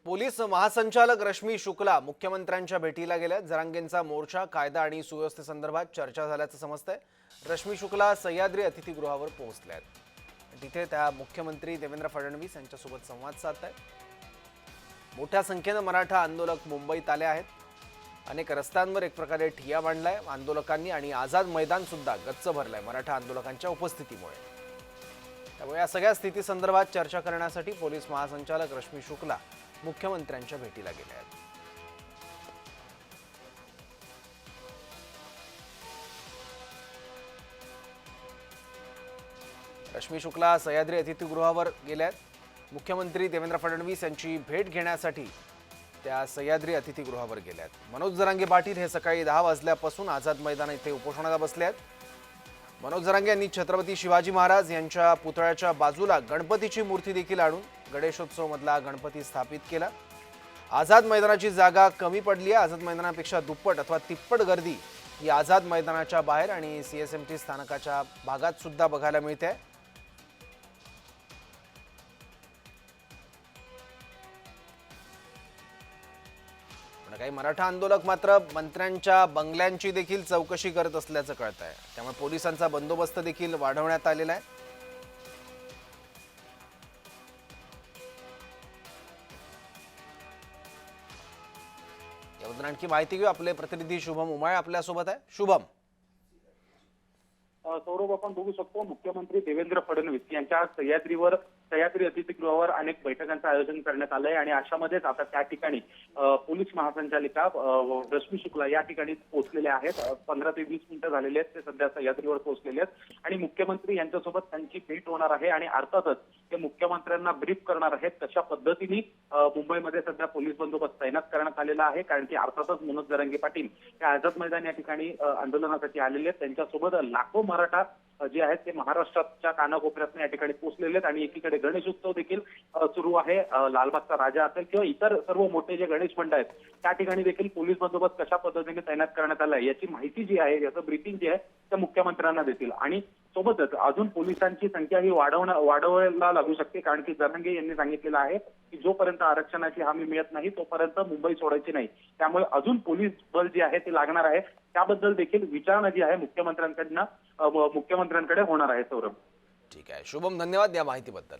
Police महासंचालक रश्मी शुक्ला मुख्यमंत्र्यांच्या भेटीला गेल्या। जरांगेंचा मोर्चा कायदा आणि सुव्यवस्थेसंदर्भात चर्चा झाल्याचं समजतंय। रश्मी शुक्ला सह्याद्री अतिथीगृहावर पोहोचल्यात। तिथे त्या मुख्यमंत्री देवेंद्र फडणवीस यांच्यासोबत संवाद साधतायत। मोठ्या संख्येने मराठा आंदोलक मुंबईत आले आहेत। अनेक रस्त्यांवर एक प्रकारे ठिय्या मांडलाय आंदोलकांनी आणि आझाद मैदान सुद्धा गच्च भरलंय मराठा आंदोलकांच्या उपस्थितीमुळे। त्यामुळे या सगळ्या स्थितीसंदर्भात चर्चा करण्यासाठी पोलीस महासंचालक रश्मी शुक्ला मुख्यमंत्र्यांच्या भेटीला गेले आहेत। रश्मी शुक्ला सह्याद्री अतिथीगृहावर गेल्यात। मुख्यमंत्री देवेंद्र फडणवीस यांची भेट घेण्यासाठी त्या सह्याद्री अतिथीगृहावर गेल्यात। मनोज जरांगे पाटील हे सकाळी 10 वाजल्यापासून आझाद मैदान येथे उपोषणाला बसले आहेत। मनोज जरांगे यांनी छत्रपती शिवाजी महाराज यांच्या पुतळ्याच्या बाजूला गणपतीची मूर्ती देखील आणून गणेशोत्सव मधला गणपती स्थापित केला। आझाद मैदानाची जागा कमी पडली आहे। आझाद मैदानापेक्षा दुप्पट अथवा तिप्पट गर्दी ही आझाद मैदानाच्या बाहेर आणि सीएसएमटी स्थानकाच्या भागात सुद्धा बघायला मिळते। काही मराठा आंदोलक मात्र मंत्र्यांच्या बंगल्यांची देखील चौकशी करत असल्याचं कळतंय। त्यामुळे पोलिसांचा बंदोबस्त देखील वाढवण्यात आलेला आहे। याबद्दल आणखी माहिती घेऊ। आपले प्रतिनिधी शुभम उमाळे आपल्या सोबत आहे। शुभम, सौरभ, आपण बघू शकतो मुख्यमंत्री देवेंद्र फडणवीस यांच्या सह्याद्री अतिथीगृहावर अनेक बैठकांचं आयोजन करण्यात आलंय आणि अशामध्येच आता त्या ठिकाणी पोलीस महासंचालिका रश्मी शुक्ला या ठिकाणी पोहोचलेल्या आहेत। 15 ते 20 मिनिटं झालेली आहेत ते सध्या सह्याद्रीवर पोहोचलेले आहेत आणि मुख्यमंत्री यांच्यासोबत त्यांची भेट होणार आहे आणि अर्थातच ते मुख्यमंत्र्यांना ब्रीफ करणार आहेत कशा पद्धतीने मुंबईमध्ये सध्या पोलीस बंदोबस्त तैनात करण्यात आलेला आहे। कारण की अर्थातच मनोज जरांगे पाटील हे आझाद मैदान या ठिकाणी आंदोलनासाठी आलेले आहेत। त्यांच्यासोबत लाखो मराठा जे आहेत ते महाराष्ट्राच्या कानाकोपऱ्यातून या ठिकाणी पोहोचलेले आहेत आणि एकीकडे गणेशोत्सव देखील सुरू आहे। लालबागचा राजा असेल किंवा इतर सर्व मोठे जे गणेश मंडळ आहेत त्या ठिकाणी देखील पोलीस बंदोबस्त कशा पद्धतीने तैनात करण्यात आलाय याची माहिती जी आहे, याचं ब्रीफिंग जे आहे त्या मुख्यमंत्र्यांना देतील आणि सोबतच अजून पोलिसांची संख्या ही वाढवायला लागू शकते। कारण की जरांगे यांनी सांगितलेलं आहे की जोपर्यंत आरक्षणाची हमी मिळत नाही तोपर्यंत मुंबई सोडायची नाही। त्यामुळे अजून पोलीस बल जे आहे ते लागणार आहे। त्याबद्दल देखील विचारणा जी आहे मुख्यमंत्र्यांकडे होणार आहे। सौरभ, ठीक आहे शुभम, धन्यवाद या माहितीबद्दल।